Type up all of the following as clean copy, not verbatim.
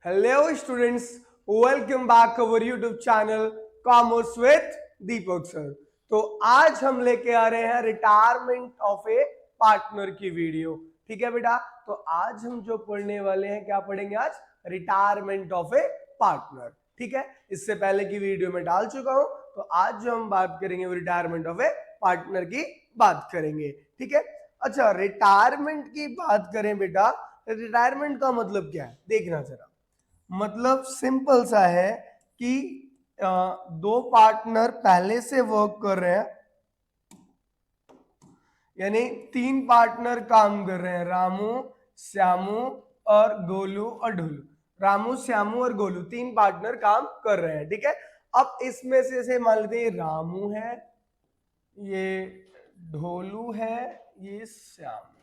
Hello students, welcome back our YouTube channel Commerce with Deepak sir. तो आज हम लेके आ रहे हैं रिटायरमेंट ऑफ ए पार्टनर की वीडियो। ठीक है बेटा, तो आज हम जो पढ़ने वाले हैं, क्या पढ़ेंगे आज? Retirement of A partner. ठीक है, इससे पहले की वीडियो में डाल चुका हूं, तो आज जो हम बात करेंगे वो रिटायरमेंट ऑफ ए पार्टनर की बात करेंगे। ठीक है, अच्छा रिटायरमेंट की बात करें बेटा, रिटायरमेंट का मतलब क्या है देखना जरा। मतलब सिंपल सा है कि दो पार्टनर पहले से वर्क कर रहे हैं, यानी तीन पार्टनर काम कर रहे हैं, रामू, श्यामू और गोलू और ढोलू। रामू, श्यामू और गोलू तीन पार्टनर काम कर रहे हैं। ठीक है, अब इसमें से मान लेते हैं रामू है, ये ढोलू है, ये श्यामू।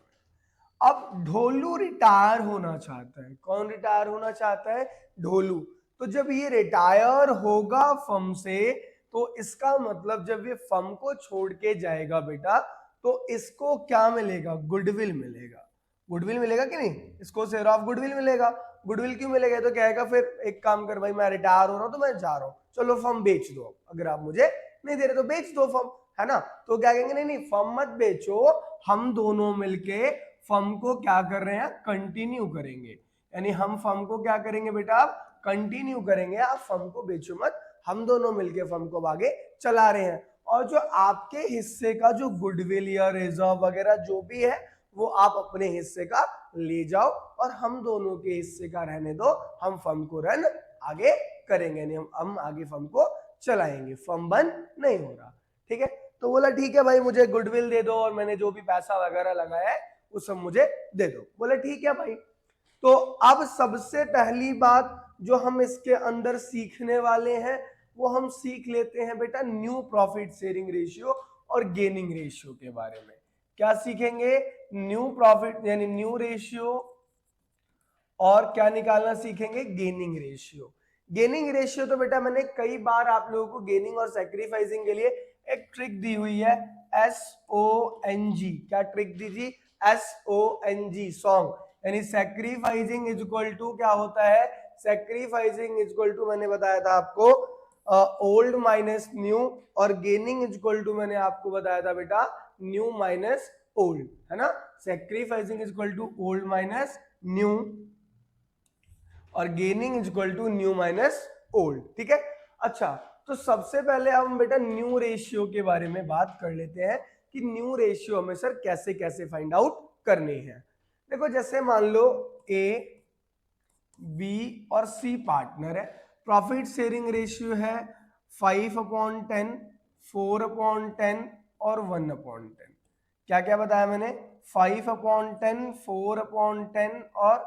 अब ढोलू रिटायर होना चाहता है। कौन रिटायर होना चाहता है? ढोलू। तो जब ये रिटायर होगा फर्म से, तो इसका मतलब जब ये फर्म को छोड़ के जाएगा बेटा, तो इसको क्या मिलेगा? गुडविल मिलेगा। गुडविल मिलेगा कि नहीं? इसको शेयर ऑफ गुडविल मिलेगा। गुडविल क्यों मिलेगा? तो कहेगा फिर एक काम कर भाई, मैं रिटायर हो रहा हूं तो मैं जा रहा हूं, चलो फर्म बेच दो, अगर आप मुझे नहीं दे रहे तो बेच दो फर्म, है ना? तो क्या कहेंगे? नहीं नहीं, फर्म मत बेचो, हम दोनों मिलके फर्म को क्या कर रहे हैं? कंटिन्यू करेंगे। यानी हम फर्म को क्या करेंगे बेटा? आप कंटिन्यू करेंगे, आप फर्म को बेचो मत, हम दोनों मिलके फर्म को आगे चला रहे हैं। और जो आपके हिस्से का जो गुडविल या रिजर्व वगैरह जो भी है, वो आप अपने हिस्से का ले जाओ और हम दोनों के हिस्से का रहने दो, हम फर्म को रन आगे करेंगे, यानी हम आगे फर्म को चलाएंगे, फर्म बंद नहीं हो रहा। ठीक है, तो बोला ठीक है भाई, मुझे गुडविल दे दो और मैंने जो भी पैसा वगैरह लगाया है वो सब मुझे दे दो। बोले ठीक है भाई। तो अब सबसे पहली बात जो हम इसके अंदर सीखने वाले हैं, वो हम सीख लेते हैं बेटा न्यू प्रॉफिट शेयरिंग रेशियो और गेनिंग रेशियो के बारे में। क्या सीखेंगे? न्यू प्रॉफिट यानी न्यू रेशियो, और क्या निकालना सीखेंगे? Gaining ratio. गेनिंग रेशियो तो बेटा मैंने कई बार आप लोगों को गेनिंग और सैक्रिफाइसिंग के लिए एक ट्रिक दी हुई है, SONG। क्या ट्रिक दी थी? SONG, song. यानी सैक्रिफाइसिंग इज इक्वल टू क्या होता है? सैक्रिफाइसिंग इज इक्वल टू मैंने बताया था आपको ओल्ड माइनस न्यू, और गेनिंग इज इक्वल टू मैंने आपको बताया था बेटा न्यू माइनस ओल्ड, है ना? Sacrificing is equal to old minus new और gaining is equal to new minus old. ठीक है, अच्छा तो सबसे पहले हम बेटा न्यू रेशियो के बारे में बात कर लेते हैं कि न्यू रेशियो हमें सर कैसे कैसे फाइंड आउट करनी है। देखो जैसे मान लो ए, बी और सी पार्टनर है, प्रॉफिट शेयरिंग रेशियो है 5/10, 4/10 और 1/10। क्या क्या बताया मैंने? 5/10, 4/10 और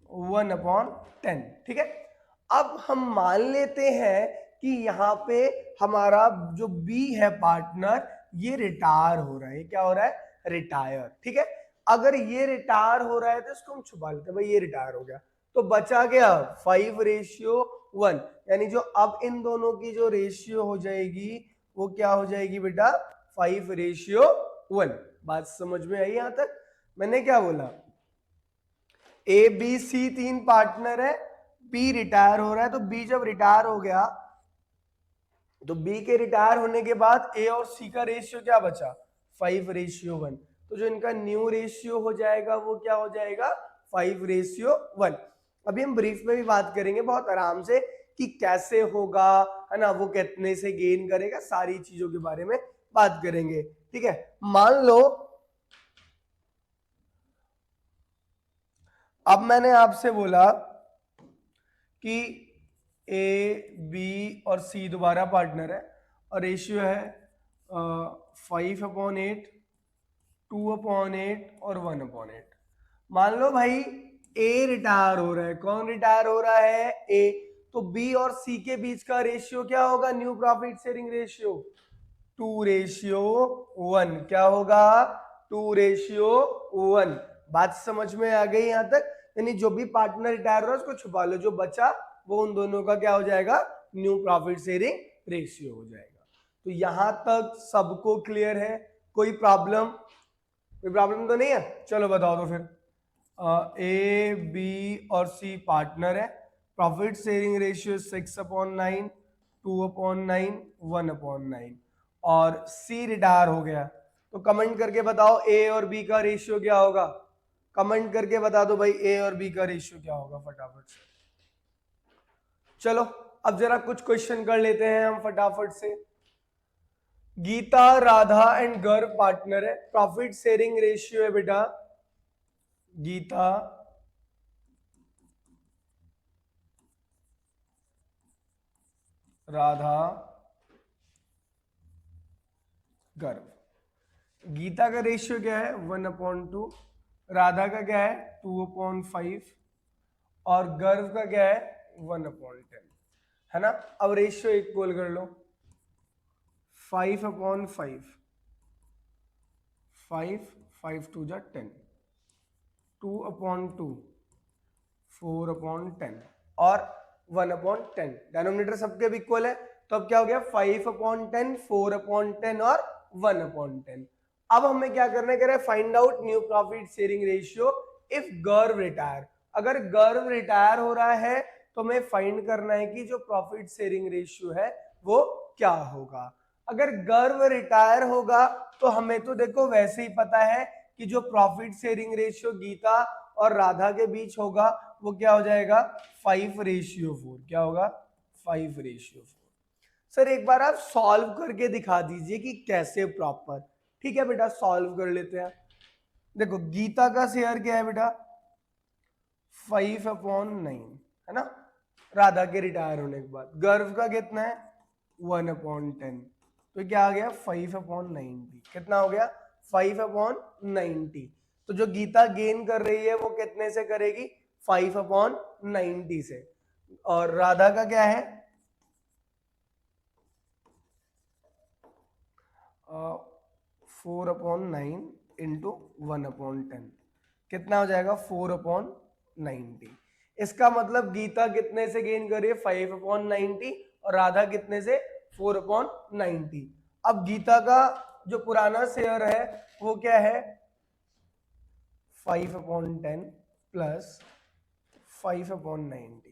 1/10। ठीक है, अब हम मान लेते हैं कि यहाँ पे हमारा जो बी है पार्टनर, ये रिटायर हो रहा है। क्या हो रहा है? रिटायर। ठीक है, अगर ये रिटायर हो रहा है तो इसको हम छुपा लेते हैं, भाई ये रिटायर हो गया, तो बचा गया 5:1, यानी जो अब इन दोनों की जो रेशियो हो जाएगी वो क्या हो जाएगी बेटा? 5:1। बात समझ में आई यहां तक? मैंने क्या बोला? ए बी सी तीन पार्टनर है, बी रिटायर हो रहा है, तो बी जब रिटायर हो गया तो बी के रिटायर होने के बाद ए और सी का रेशियो क्या बचा? 5:1। तो जो इनका न्यू रेशियो हो जाएगा वो क्या हो जाएगा? 5:1। अभी हम ब्रीफ में भी बात करेंगे बहुत आराम से कि कैसे होगा, है ना, वो कितने से गेन करेगा, सारी चीजों के बारे में बात करेंगे। ठीक है, मान लो अब मैंने आपसे बोला कि ए बी और सी दोबारा पार्टनर है और रेशियो है 5/8, 2/8 और 1/8। मान लो भाई ए रिटायर हो रहा है। कौन रिटायर हो रहा है? ए। तो बी और सी के बीच का रेशियो क्या होगा? New profit sharing ratio 2:1। क्या होगा? 2:1। बात समझ में आ गई यहां तक? यानी जो भी पार्टनर रिटायर हो रहा है उसको छुपा लो, जो बचा वो उन दोनों का क्या हो जाएगा? न्यू प्रॉफिट शेयरिंग रेशियो हो जाएगा। तो यहां तक सबको क्लियर है? कोई प्रॉब्लम? कोई प्रॉब्लम तो नहीं है? चलो बताओ तो फिर। ए बी और सी पार्टनर है, प्रॉफिट शेयरिंग रेशियो 6/9, 2/9, 1/9 और सी रिटायर हो गया। तो कमेंट करके बताओ ए और बी का रेशियो क्या होगा, कमेंट करके बता दो भाई ए और बी का रेशियो क्या होगा फटाफट से। चलो अब जरा कुछ क्वेश्चन कर लेते हैं हम फटाफट से। गीता राधा एंड गर्व पार्टनर है, प्रॉफिट शेयरिंग रेशियो है बेटा गीता राधा गर्व। गीता का रेशियो क्या है 1/2, राधा का क्या है 2/5 और गर्व का क्या है 1/10 है ना। अब रेशियो इक्वल कर लो 5/5, 5 2 जा 10, 2/2, 4/10 और 1/10। डिनोमिनेटर सबके भी इक्वल है तो अब क्या हो गया 5/10, 4/10 और 1/10। अब हमें क्या करना है, कह रहे हैं find out new profit sharing ratio if गर्व रिटायर। अगर गर्व रिटायर हो रहा है तो हमें फाइंड करना है कि जो प्रॉफिट शेयरिंग रेशियो है वो क्या होगा। अगर गर्व रिटायर होगा तो हमें तो देखो वैसे ही पता है कि जो प्रॉफिट शेयरिंग रेशियो गीता और राधा के बीच होगा वो क्या हो जाएगा 5/4। क्या होगा 5/4। सर एक बार आप सॉल्व करके दिखा दीजिए कि कैसे प्रॉपर। ठीक है बेटा सॉल्व कर लेते हैं। देखो गीता का शेयर क्या है बेटा 5/9 है ना, राधा के रिटायर होने के बाद। गर्व का कितना है 1/10, तो क्या आ गया 5/90। कितना हो गया 5/90। तो जो गीता गेन कर रही है वो कितने से करेगी 5/90 से, और राधा का क्या है 4/9 इंटू 1/10, कितना हो जाएगा 4/90। इसका मतलब गीता कितने से गेन कर रही है 5/90 और राधा कितने से 4/90। अब गीता का जो पुराना शेयर है वो क्या है 5/10 प्लस 5/90।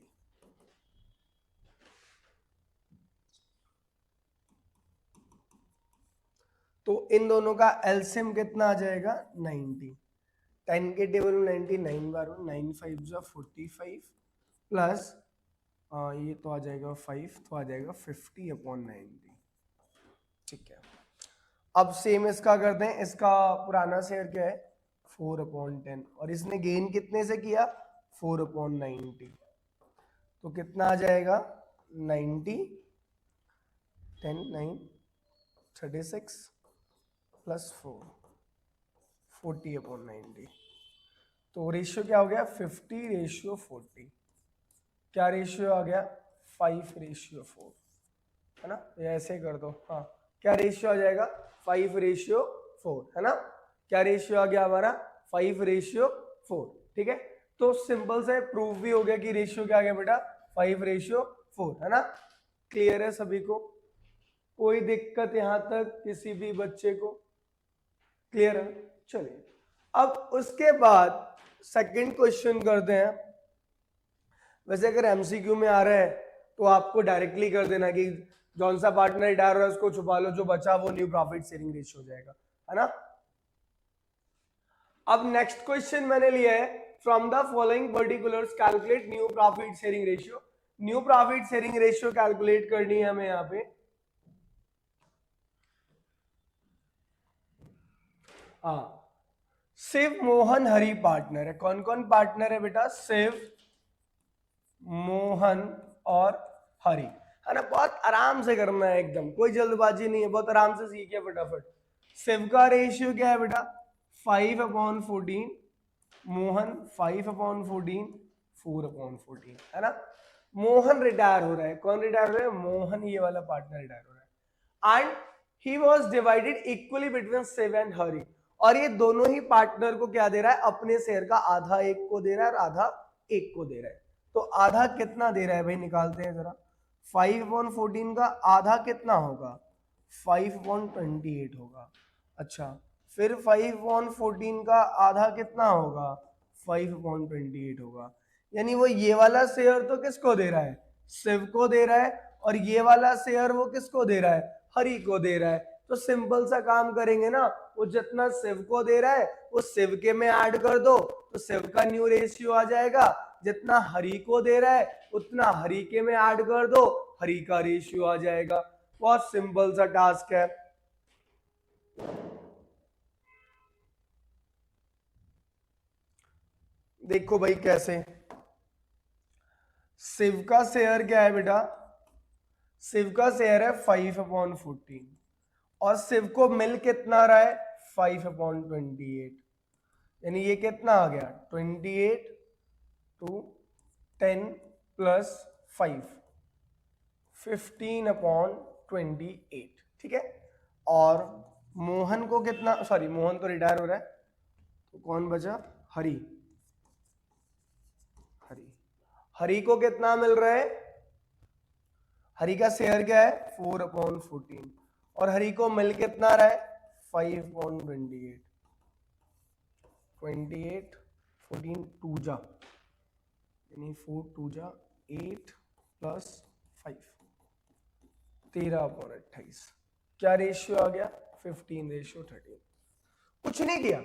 तो इन दोनों का एलसीएम कितना आ जाएगा 90। 10 के टेबल में 99 बार 9 5 जा 45 प्लस ये तो आ जाएगा 5, तो आ जाएगा 50/90। ठीक है अब सेम इसका करते हैं। इसका पुराना शेयर क्या है 4/10 और इसने गेन कितने से किया 4/90, तो कितना आ जाएगा 90, 10 9 36 प्लस 4 40/90। तो रेशियो क्या हो गया 50/40। क्या रेशियो आ गया 5/4 है ना, ये ऐसे कर दो। हाँ क्या रेशियो आ जाएगा 5/4 है ना। क्या रेशियो आ गया हमारा 5/4। ठीक है तो सिंपल से प्रूफ भी हो गया कि रेशियो क्या आ गया बेटा 5/4 है ना। क्लियर है सभी को, कोई दिक्कत यहां तक किसी भी बच्चे को, क्लियर है। चलिए अब उसके बाद सेकंड क्वेश्चन करते हैं। वैसे अगर एमसीक्यू में आ रहा है तो आपको डायरेक्टली कर देना कि जौन सा पार्टनर रिटायर हो रहा है उसको छुपा लो, जो बचा वो न्यू प्रॉफिट शेयरिंग रेशियो हो जाएगा है ना। अब नेक्स्ट क्वेश्चन मैंने लिया है from the following particulars calculate new profit sharing ratio. New profit sharing ratio calculate करनी है हमें यहाँ पे। हाँ शिव मोहन हरि पार्टनर है। कौन कौन पार्टनर है बेटा शिव मोहन और हरि है ना। बहुत आराम से करना है, एकदम कोई जल्दबाजी नहीं है, बहुत आराम से सीखिए फटाफट। शिव का रेशियो क्या है बेटा 5/14, मोहन 5/14, 4/14 है ना। मोहन रिटायर हो रहा है, कौन रिटायर हो रहा है मोहन, ये वाला पार्टनर रिटायर हो रहा है। And he was divided equally between Shiv and Hari, और ये दोनों ही पार्टनर को क्या दे रहा है अपने शेयर का आधा एक को दे रहा है और आधा एक को दे रहा है। तो आधा कितना दे रहा है भाई निकालते हैं जरा। 5/14 का आधा कितना होगा 5/28 होगा। अच्छा फिर 5/14 का आधा कितना होगा 5/28 होगा। यानी वो ये वाला शेयर तो किसको दे रहा है, शिव को दे रहा है, और ये वाला शेयर वो किसको दे रहा है, हरि को दे रहा है। तो सिंपल सा काम करेंगे ना, वो जितना शिव को दे रहा है वो शिव के में ऐड कर दो, तो शिव का न्यू रेशियो आ जाएगा। जितना हरि को दे रहा है उतना हरि के में ऐड कर दो, हरि का रेशियो आ जाएगा। बहुत सिंपल सा टास्क है। देखो भाई कैसे, शिव का शेयर क्या है बेटा, शिव का शेयर है 5/14 और शिव को मिल कितना रहा है 5/28, यानी ये कितना आ गया 28 to 10 + 5 15/28, ठीक है। और मोहन को कितना, सॉरी मोहन तो रिटायर हो रहा है, तो कौन बचा, हरि। हरि को कितना मिल रहा है, हरि का शेयर क्या है 4/14 और हरि को मिल कितना रहा है 5/28, 28 14 2 जा, यानी 4 2 जा 8 + 5 13/28। क्या रेशियो आ गया 15/13। कुछ नहीं किया,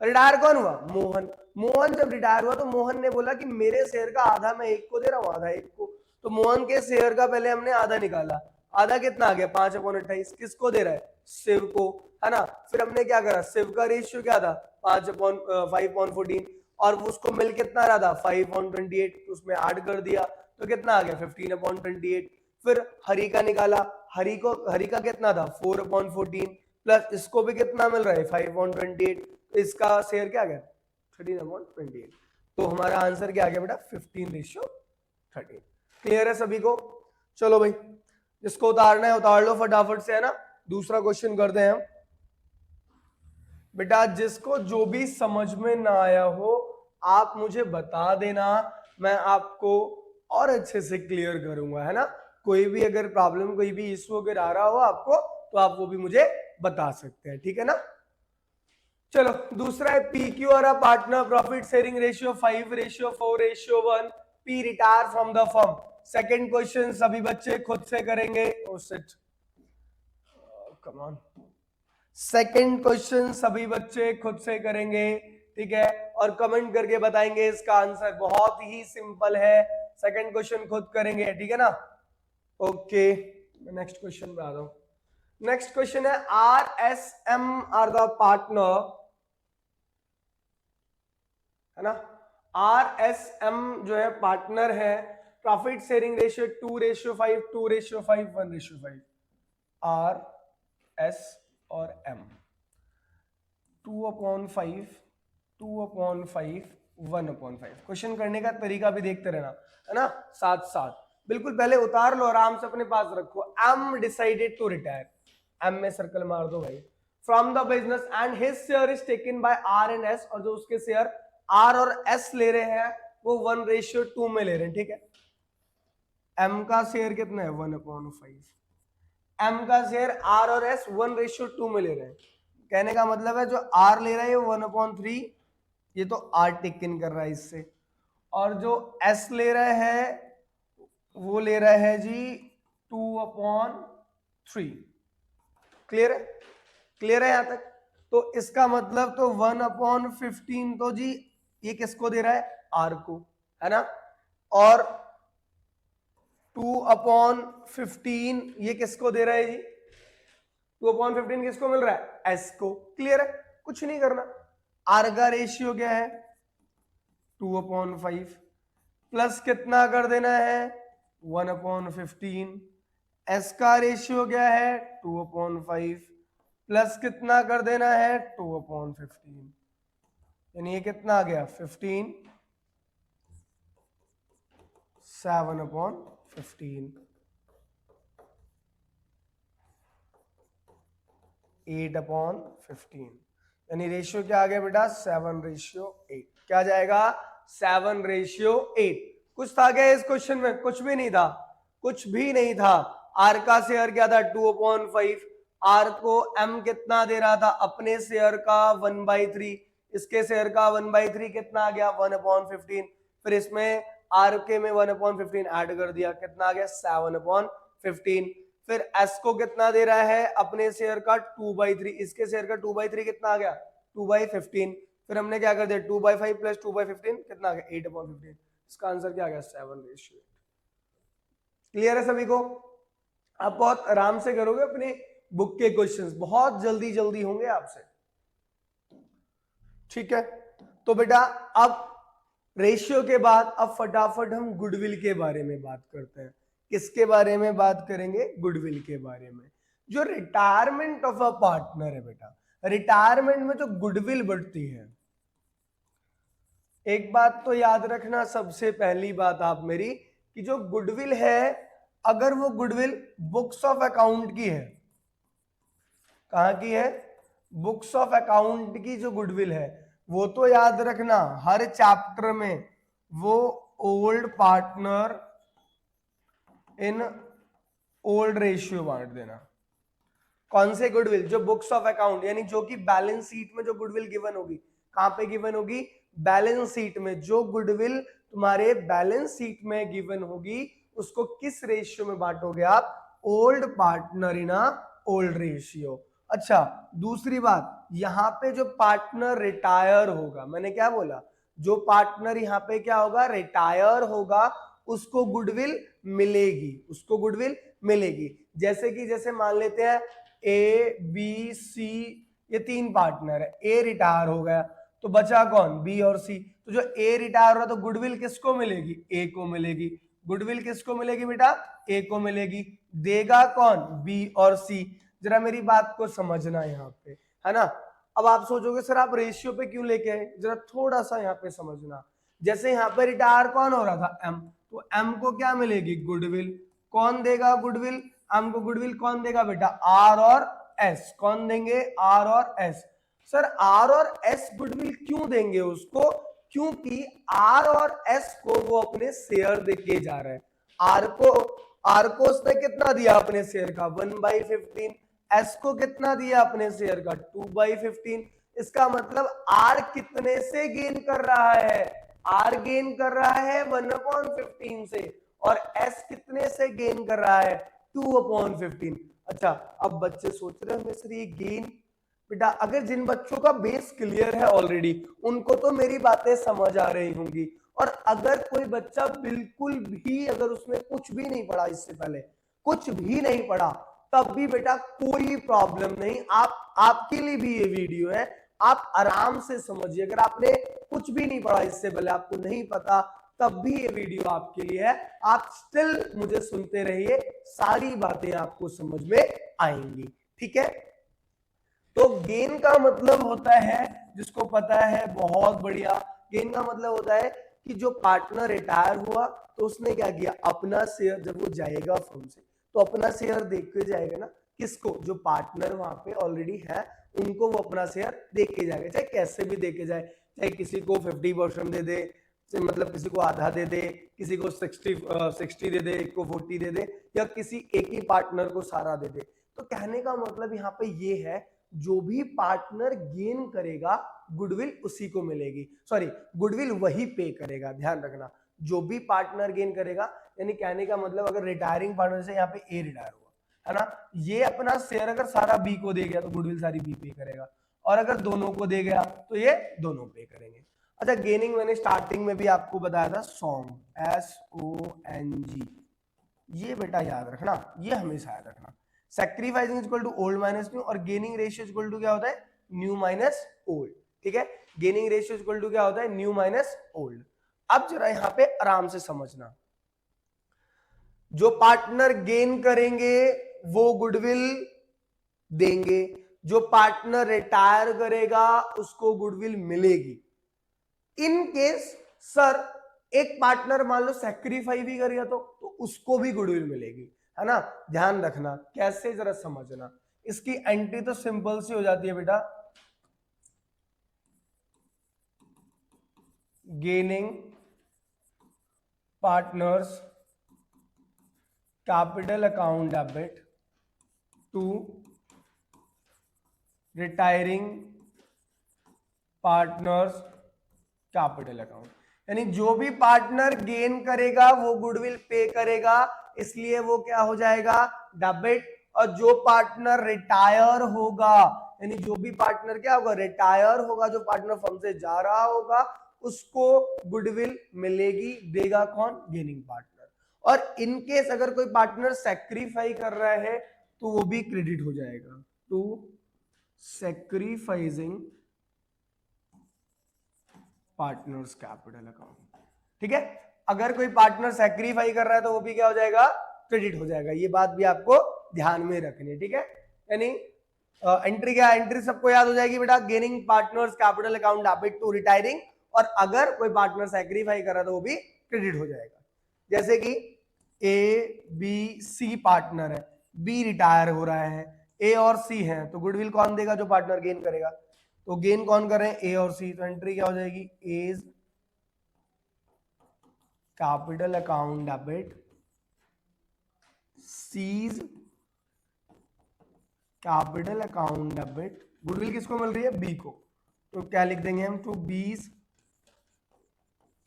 रिटायर कौन हुआ, मोहन। मोहन जब रिटायर हुआ तो मोहन ने बोला कि मेरे शेयर का आधा मैं एक को दे रहा हूं, आधा एक को। तो मोहन के शेयर का पहले हमने आधा निकाला, आधा कितना आ गया 5/28, किसको दे रहा है, शिव को, है ना। फिर हमने क्या करा, शिव का रेशियो क्या था 5/14 और उसको मिल कितना रहा था 5/28, उसमें ऐड कर दिया तो कितना आ गया 15/28। फिर हरि का निकाला, हरि का कितना था 4/14 प्लस इसको भी कितना मिल रहा है 5/28, इसका शेयर क्या गया 13/28। तो हमारा आंसर क्या आ गया बेटा 15/13। क्लियर है सभी को। चलो भाई, जिसको उतारना है उतार लो फटाफट से, है ना। दूसरा क्वेश्चन करते हैं हम। बेटा जिसको जो भी समझ में ना आया हो आप मुझे बता देना, मैं आपको और अच्छे से क्लियर करूंगा, है ना। कोई भी अगर प्रॉब्लम, कोई भी इशू अगर आ रहा हो आपको तो आप वो भी मुझे बता सकते हैं, ठीक है ना। चलो दूसरा है P Q R a partner, profit sharing ratio 5/4/1, P retire from the firm. Second question सभी बच्चे खुद से करेंगे। Oh shit, come on. Second question सभी बच्चे खुद से करेंगे, ठीक है, और कमेंट करके बताएंगे इसका आंसर। बहुत ही सिंपल है, सेकंड क्वेश्चन खुद करेंगे, ठीक है ना। ओके, मैं नेक्स्ट क्वेश्चन पे आ रहा हूं। नेक्स्ट क्वेश्चन है RSM आर द पार्टनर, है ना। RSM जो है पार्टनर है, प्रॉफिट शेयरिंग रेशियो 2/5, 2/5, 1/5। RS और M 2/5, 2/5, 1/5। क्वेश्चन करने का तरीका भी देखते रहना, है ना, साथ साथ। बिल्कुल पहले उतार लो, आराम से अपने पास रखो। M decided to retire, M में सर्कल मार दो भाई, from the business and his share is taken by R and S, और जो उसके शेयर R और S ले रहे हैं वो 1/2 में ले रहे हैं, ठीक है। M का शेयर कितना है 1/5, M का शेयर R और S 1/2 में ले रहे हैं। कहने का मतलब है जो R ले रहा है 1/3, ये तो R टेकन कर रहा है इससे, और जो S ले रहा है वो ले रहा है जी 2/3। क्लियर है, क्लियर है यहां तक। तो इसका मतलब तो 1/15 तो जी ये किसको दे रहा है R को, है ना, और 2/15 ये किसको दे रहा है जी, 2/15 किसको मिल रहा है S को। क्लियर है, कुछ नहीं करना। R का रेशियो क्या है 2/5 प्लस कितना कर देना है 1/15, S का रेशियो क्या है 2/5 प्लस कितना कर देना है 2/15, यानी ये कितना आ गया 15, 7/15, 8/15, यानी रेशियो क्या आ गया बेटा 7/8। क्या जाएगा 7/8। कुछ था क्या इस क्वेश्चन में, कुछ भी नहीं था, कुछ भी नहीं था। आर का शेयर क्या था 2/5, आर को एम कितना दे रहा था अपने शेयर का 1/3, इसके शेयर का 1/3 कितना आ गया 1/15, फिर इसमें आर के में 1/15 ऐड कर दिया, कितना आ गया 7/15, फिर एस को कितना दे रहा है अपने शेयर का 2/3, इसके शेयर का 2/3 कितना आ गया 2/15, फिर हमने क्या कर दिया 2/5 प्लस 2/15 कितना आ गया 8/15, इसका आंसर क्या आ गया 7:8। क्लियर है सभी को? आप बहुत आराम से करोगे अपने बुक के क्वेश्चंस, बहुत जल्दी जल्दी होंगे आपसे, ठीक है। तो बेटा अब रेशियो के बाद अब फटाफट हम गुडविल के बारे में बात करते हैं। किसके बारे में बात करेंगे? गुडविल के बारे में। जो रिटायरमेंट ऑफ अ पार्टनर है बेटा, रिटायरमेंट में जो गुडविल बढ़ती है, एक बात तो याद रखना, सबसे पहली बात आप मेरी, कि जो गुडविल है अगर वो गुडविल बुक्स ऑफ अकाउंट की है, कहां की है? बुक्स ऑफ अकाउंट की जो गुडविल है, वो तो याद रखना हर चैप्टर में वो old partner in old ratio बांट देना। कौन से गुडविल? जो बुक्स ऑफ अकाउंट, यानी जो कि बैलेंस शीट में जो गुडविल गिवन होगी, कहां पे गिवन होगी? बैलेंस शीट में। जो गुडविल तुम्हारे बैलेंस शीट में गिवन होगी उसको किस रेशियो में बांटोगे आप? Old partner in old ratio. अच्छा, दूसरी बात, यहां पे जो पार्टनर रिटायर होगा, मैंने क्या बोला? जो पार्टनर यहां पे क्या होगा? रिटायर होगा, उसको गुडविल मिलेगी, उसको गुडविल मिलेगी। जैसे कि जैसे मान लेते हैं ए बी सी, ये 3 पार्टनर है, ए रिटायर हो गया तो बचा कौन? बी और सी। तो जो ए रिटायर हो रहा तो गुडविल किसको मिलेगी? ए को मिलेगी। गुडविल किसको मिलेगी बेटा? ए को मिलेगी। देगा कौन? बी और सी। जरा मेरी बात को समझना यहाँ पे, है ना। अब आप सोचोगे सर आप रेशियो पे क्यों लेके आए, जरा थोड़ा सा यहाँ पे समझना। जैसे यहाँ पे रिटायर कौन हो रहा था? एम, तो एम को क्या मिलेगी? गुडविल। कौन देगा गुडविल? एम को गुडविल कौन देगा बेटा? आर और एस। कौन देंगे? आर और एस। सर आर और एस गुडविल क्यों देंगे उसको? क्योंकि आर और एस को वो अपने शेयर देके जा रहे हैं। आर को उसने कितना दिया अपने शेयर का? 1/15। एस को कितना दिया अपने शेयर का? 2/15। इसका मतलब आर कितने से गेन कर रहा है? आर गेन कर रहा है 1/15 से, और एस कितने से गेन कर रहा है? 2/15। अच्छा, अब बच्चे सोच रहे होंगे सर ये गेन, बेटा अगर जिन बच्चों का बेस क्लियर है ऑलरेडी उनको तो मेरी बातें समझ आ रही होंगी, और अगर कोई बच्चा बिल्कुल भी, अगर उसने कुछ भी नहीं पढ़ा, इससे पहले कुछ भी नहीं पढ़ा, तब भी बेटा कोई प्रॉब्लम नहीं। आपके लिए भी ये वीडियो है, आप आराम से समझिए। अगर आपने कुछ भी नहीं पढ़ा इससे पहले, आपको नहीं पता, तब भी ये वीडियो आपके लिए है। आप स्टिल मुझे सुनते रहिए, सारी बातें आपको समझ में आएंगी, ठीक है। तो गेन का मतलब होता है, जिसको पता है बहुत बढ़िया, गेन का मतलब होता है कि जो पार्टनर रिटायर हुआ तो उसने क्या किया? अपना शेयर, जब वो जाएगा फर्म से तो अपना शेयर देख के जाएगा ना। किसको? जो पार्टनर वहां पे ऑलरेडी है उनको वो अपना शेयर देख के जाएगा, चाहे कैसे भी देके जाए, चाहे किसी को 50% दे दे, मतलब किसी को आधा दे दे, किसी को 60 दे दे, एक को 40 दे दे, या किसी एक ही पार्टनर को सारा दे दे। तो कहने का मतलब यहाँ पे ये है, जो भी पार्टनर गेन करेगा गुडविल उसी को मिलेगी, सॉरी गुडविल वही पे करेगा, ध्यान रखना। जो भी पार्टनर गेन करेगा, यानी कहने का मतलब अगर रिटायरिंग पार्टनर से यहाँ पे ए रिटायर हुआ है ना, ये अपना शेयर अगर सारा बी को दे गया तो गुडविल सारी बी पे करेगा, और अगर दोनों को दे गया तो ये दोनों पे करेंगे। अच्छा, गेनिंग मैंने स्टार्टिंग में भी आपको बताया था, सॉन्ग, SONG, ये बेटा याद रखना, ये हमेशा याद रखना। Sacrificing is equal to old minus new, और gaining ratio is equal to क्या होता है? न्यू माइनस ओल्ड, ठीक है। Gaining ratio is equal to क्या होता है? New minus old. अब जरा यहां पे आराम से समझना, जो पार्टनर गेन करेंगे वो गुडविल देंगे, जो पार्टनर रिटायर करेगा उसको गुडविल मिलेगी। इन केस सर एक पार्टनर मान लो सैक्रिफाई भी कर गया तो उसको भी गुडविल मिलेगी, है ना। ध्यान रखना, कैसे जरा समझना। इसकी एंट्री तो सिंपल सी हो जाती है बेटा, gaining partners capital account debit to retiring partners capital account, यानी जो भी पार्टनर गेन करेगा वो गुडविल पे करेगा, इसलिए वो क्या हो जाएगा, डेबिट। और जो पार्टनर रिटायर होगा, यानी जो भी पार्टनर क्या होगा, रिटायर होगा, जो पार्टनर फर्म से जा रहा होगा, उसको गुडविल मिलेगी, देगा कौन, गेनिंग पार्टनर। और इनकेस अगर कोई पार्टनर सेक्रीफाई कर रहा है तो वो भी क्रेडिट हो जाएगा, to sacrificing partners capital account. ठीक है, अगर कोई पार्टनर सेक्रीफाई कर रहा है तो वो भी क्या हो जाएगा, क्रेडिट हो जाएगा। ये बात भी आपको ध्यान में रखनी है। ठीक है, यानी एंट्री क्या, एंट्री सबको याद हो जाएगी बेटा, gaining partners capital account debit to retiring, और अगर कोई पार्टनर सेक्रीफाई कर रहा है तो वो भी क्रेडिट हो जाएगा। जैसे कि ए बी सी पार्टनर है, बी रिटायर हो रहा है, ए और सी है, तो गुडविल कौन देगा, जो पार्टनर गेन करेगा। तो गेन कौन कर रहे हैं, ए और सी, तो एंट्री क्या हो जाएगी, A's capital account debit, C's capital account debit. Goodwill किसको मिल रही है, बी को, तो क्या लिख देंगे हम, टू बीज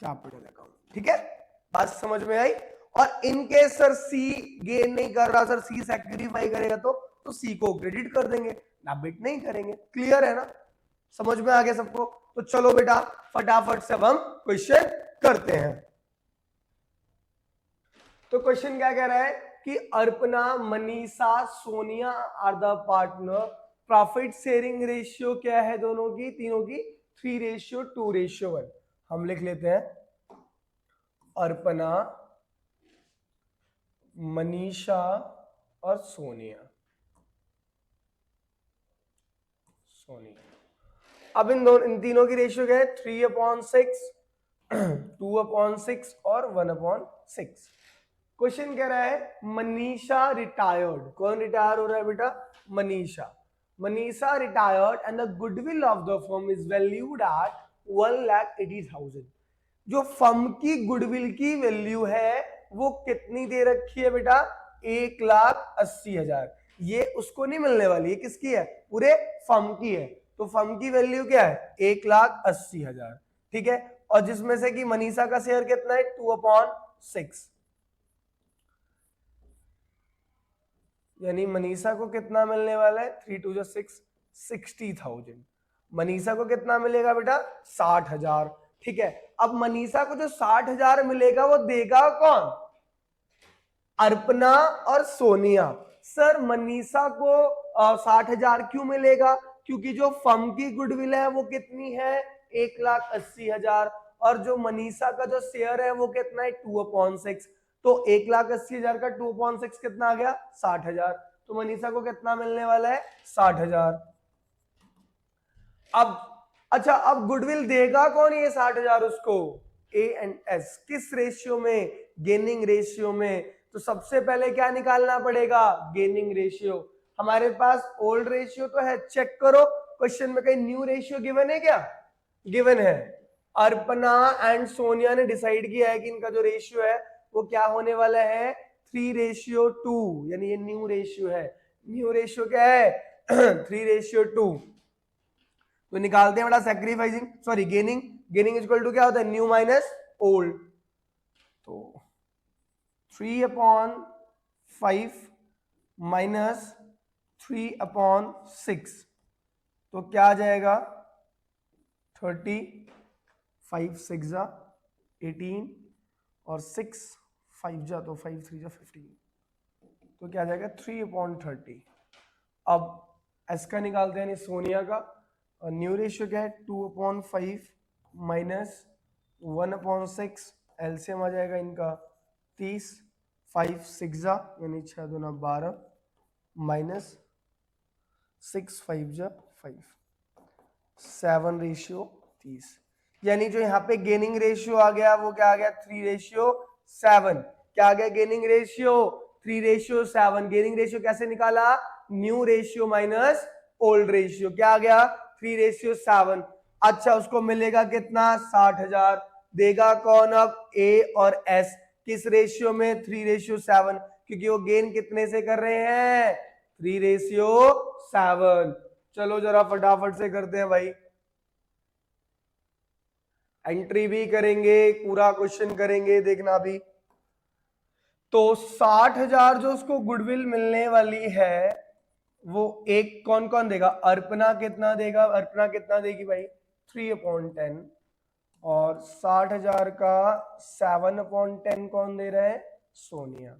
कैपिटल अकाउंट। ठीक है, बात समझ में आई। और इनके सर सी गेन नहीं कर रहा, सर सी सैक्रिफाई करेगा तो सी को क्रेडिट कर देंगे, डेबिट नहीं करेंगे। क्लियर है ना, समझ में आ गया सबको। तो चलो बेटा फटाफट से अब हम क्वेश्चन करते हैं। तो क्वेश्चन क्या कह रहा है कि Arpana, Manisha, Sonia are the partner, profit sharing ratio क्या है दोनों की, तीनों की, 3:2:1। हम लिख लेते हैं अर्पणा, मनीषा और सोनिया। अब इन तीनों की रेशियो क्या है, 3/6, 2/6 और 1/6। क्वेश्चन कह रहा है मनीषा रिटायर्ड, कौन रिटायर हो रहा है बेटा, Manisha. Manisha retired and the goodwill of the firm is valued at 1,80,000। जो फर्म की गुडविल की वैल्यू है वो कितनी दे रखी है बेटा, 1,80,000। ये उसको नहीं मिलने वाली, ये किसकी है, पूरे फर्म की है। तो फर्म की वैल्यू क्या है, 1,80,000। ठीक है, और जिसमें से कि मनीषा का शेयर कितना है, 2/6, यानी मनीषा को कितना मिलने वाला है, 3×2=6, 60,000। मनीषा को कितना मिलेगा बेटा, 60,000। ठीक है, अब मनीषा को जो 60,000 मिलेगा वो देगा कौन, अर्पणा और सोनिया। सर मनीषा को 60,000 क्यों मिलेगा, क्योंकि जो फर्म की गुडविल है वो कितनी है, 1,80,000, और जो मनीषा का जो शेयर है वो कितना है, 2/6। तो 1,80,000 का 2/6 कितना आ गया, 60,000। तो मनीषा को कितना मिलने वाला है, 60,000। अब अच्छा, अब गुडविल देगा कौन ये 60,000 उसको, ए एंड एस, किस रेशियो में, गेनिंग रेशियो में। तो सबसे पहले क्या निकालना पड़ेगा, गेनिंग रेशियो। हमारे पास ओल्ड रेशियो तो है, चेक करो क्वेश्चन में कहीं न्यू रेशियो गिवन है क्या, गिवन है। अर्पणा एंड सोनिया ने डिसाइड किया है कि इनका जो रेशियो है वो क्या होने वाला है, 3:2, यानी ये न्यू रेशियो है। न्यू रेशियो क्या है, 3:2। तो निकालते हैं बड़ा, sacrificing sorry gaining, gaining equal to क्या होता है, न्यू माइनस ओल्ड। तो 3/5 माइनस 3/6, तो क्या आ जाएगा, 30, 5 6 18 और 6 5 जा तो 5 3 15, तो क्या आ जाएगा 3/30। अब एस का निकालते हैं, सोनिया का, और न्यू रेशियो क्या है, 2/5 माइनस 1/6, एलसीएम आ जाएगा इनका 30, 5 6 जा यानी 6 दूना 12 माइनस 6 5 जा 5, 7:30। यानी जो यहाँ पे गेनिंग रेशियो आ गया वो क्या आ गया, 3:7। क्या आ गया, गेनिंग रेशियो 3:7। गेनिंग रेशियो कैसे निकाला, new ratio minus old ratio, क्या आ गया, 3:7। अच्छा, उसको मिलेगा कितना, 60,000। देगा कौन, अब ए और एस, किस रेशियो में, 3:7, क्योंकि वो गेन कितने से कर रहे हैं, 3:7। चलो जरा फटाफट से करते हैं भाई। एंट्री भी करेंगे, पूरा क्वेश्चन करेंगे, देखना अभी। तो 60,000 जो उसको गुडविल मिलने वाली है वो एक कौन कौन देगा, अर्पणा कितना देगा, अर्पणा कितना देगी भाई 3/10, और 60,000 का 7/10 कौन दे रहा है, सोनिया।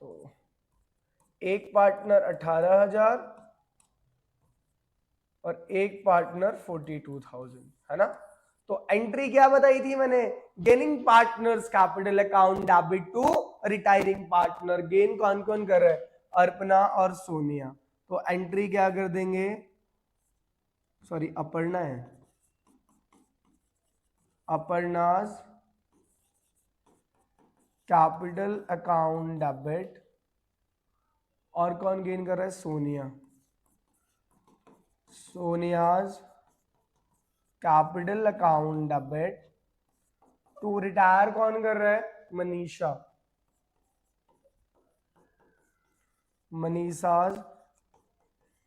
तो एक पार्टनर 18,000 और एक पार्टनर 42,000, है ना। तो एंट्री क्या बताई थी मैंने, gaining partners capital account debit to retiring partner, gain कौन कौन कर रहा है, अर्पणा और सोनिया। तो एंट्री क्या कर देंगे, सॉरी अपर्णा है, अपर्णाज कैपिटल अकाउंट डेबिट, और कौन गेन कर रहा है, Sonia, Sonia's capital account debit to retire कौन कर रहा है, मनीषा, मनीषाज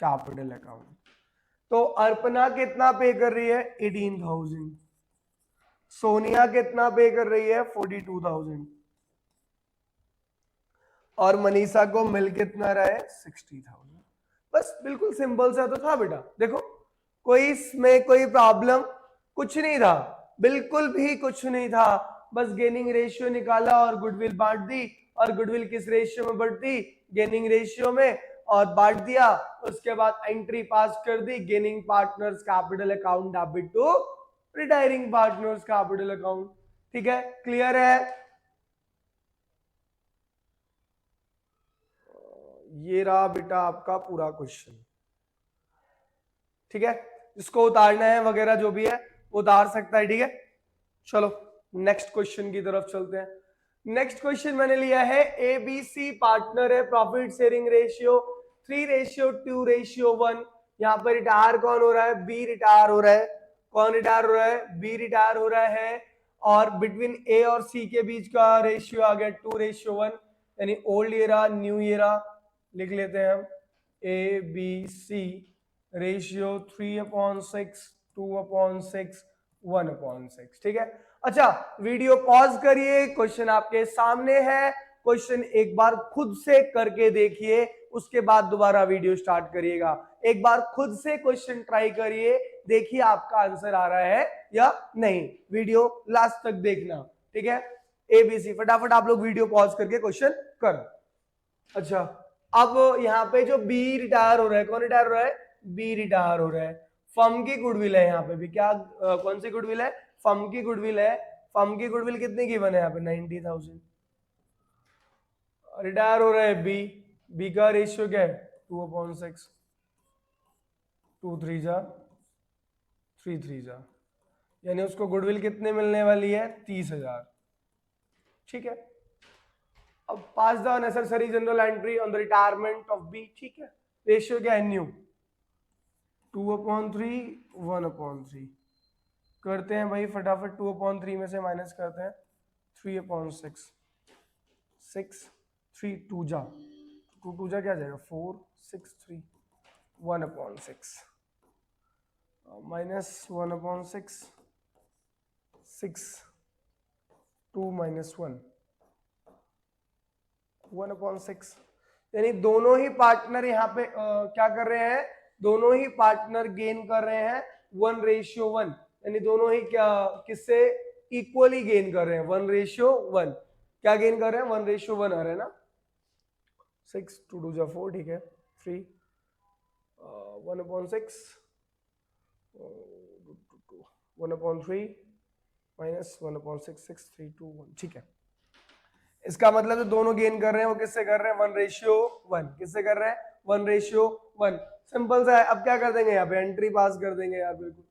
कैपिटल अकाउंट। तो अर्पणा कितना पे कर रही है 18,000, सोनिया कितना पे कर रही है 42,000, और मनीषा को मिल कितना रहा है 60,000। बस बिल्कुल सिंपल सा तो था बेटा, देखो कोई इसमें कोई प्रॉब्लम कुछ नहीं था, बिल्कुल भी कुछ नहीं था, बस गेनिंग रेशियो निकाला और गुडविल बांट दी, और गुडविल किस रेशियो में बढ़ती, गेनिंग रेशियो में, और बांट दिया, उसके बाद एंट्री पास कर दी, gaining partners capital account debit to retiring partners capital account. ठीक है, क्लियर है। ये रहा बेटा आपका पूरा क्वेश्चन, ठीक है। इसको उतारना है वगैरह जो भी है उतार सकता है, ठीक है। चलो नेक्स्ट क्वेश्चन की तरफ चलते हैं। नेक्स्ट क्वेश्चन मैंने लिया है, एबीसी पार्टनर है, प्रॉफिट शेयरिंग रेशियो 3:2:1। यहाँ पर रिटायर कौन हो रहा है, बी रिटायर हो रहा है, कौन रिटायर हो रहा है, बी रिटायर हो रहा है, और बिटवीन ए और सी के बीच का रेशियो आ गया 2:1, यानी ओल्ड ईरा न्यू ईरा लिख लेते हैं हम, ए बी सी रेशियो 3/6, 2/6, 1/6, ठीक है। अच्छा वीडियो पॉज करिए, क्वेश्चन आपके सामने है, क्वेश्चन एक बार खुद से करके देखिए, उसके बाद दोबारा वीडियो स्टार्ट करिएगा। एक बार खुद से क्वेश्चन ट्राई करिए, देखिए आपका आंसर आ रहा है या नहीं, वीडियो लास्ट तक देखना, ठीक है। एबीसी फटाफट आप लोग वीडियो पॉज करके क्वेश्चन करो। अच्छा अब यहाँ पे जो बी रिटायर हो रहा है, कौन रिटायर हो रहा है, बी रिटायर हो रहा है, फर्म की गुडविल है यहाँ पे भी, क्या कौन सी गुडविल है, फर्म की गुडविल है, फर्म की गुडविल कितनी गिवन है यहाँ पे 90,000, रिटायर हो रहा है बी, बी का रेशियो क्या है 2/6, 2 3 जा 3 3 जा, यानी उसको गुडविल कितने मिलने वाली है 30,000, ठीक है। अब pass the necessary journal entry on the retirement of B, ठीक है। रेशियो क्या है न्यू 2/3, 1/3 करते हैं भाई फटाफट, 2/3 में से माइनस करते हैं 3/6, 6 3 2 जा 2 जा क्या जाएगा 4 6 3 1/6 माइनस 1/6 6 2 माइनस 1 1/6, यानी दोनों ही पार्टनर यहाँ पे क्या कर रहे हैं, दोनों ही पार्टनर गेन कर रहे हैं 1:1, यानी दोनों ही क्या किससे इक्वली गेन कर रहे हैं 1:1, क्या गेन कर रहे हैं 1:1 आ रहा है ना, 6 2 2 जा 4, ठीक है, 3 1/6 1/3 माइनस 1/6 6 3 2 1, ठीक है। इसका मतलब जो दोनों गेन कर रहे हैं वो किससे कर रहे हैं 1:1, किससे कर रहे हैं 1:1, सिंपल सा है। अब क्या कर देंगे यहाँ पे एंट्री पास कर देंगे यार बिल्कुल,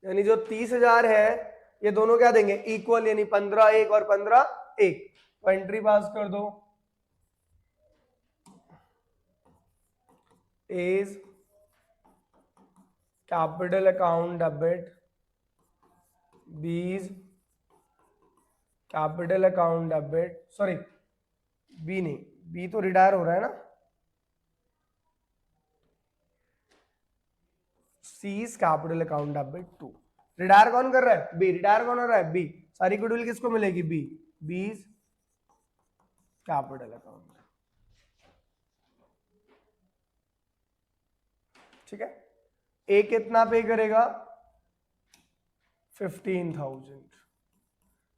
यानी जो 30,000 है ये दोनों क्या देंगे इक्वल, यानी 15/1 और 15/1, तो एंट्री पास कर दो, A's capital account debit, B's capital account debit, sorry B नहीं, बी तो रिटायर हो रहा है ना, C's capital account debit to. Retire कौन कर रहा है? बी। रिटायर कौन हो रहा है? बी। सारी गुडविल किसको मिलेगी? बी। बीज कैपिटल अकाउंट। ठीक है। ए कितना पे करेगा? 15,000।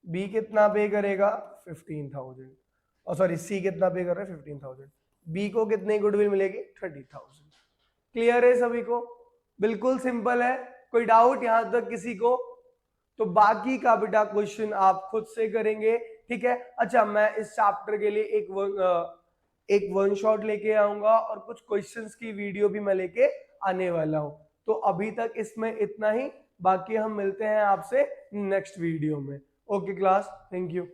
बी कितना पे करेगा? 15,000। और सॉरी सी कितना पे कर रहा है? 15,000। बी को कितनी गुडविल मिलेगी? 30,000। क्लियर है सभी को? बिल्कुल सिंपल है। कोई डाउट यहां तक किसी को? तो बाकी का बेटा क्वेश्चन आप खुद से करेंगे। ठीक है। अच्छा, मैं इस चैप्टर के लिए एक वन शॉट लेके आऊंगा और कुछ क्वेश्चंस की वीडियो भी मैं लेके आने वाला हूं। तो अभी तक इसमें इतना ही, बाकी हम मिलते हैं आपसे नेक्स्ट वीडियो में। Okay class, thank you.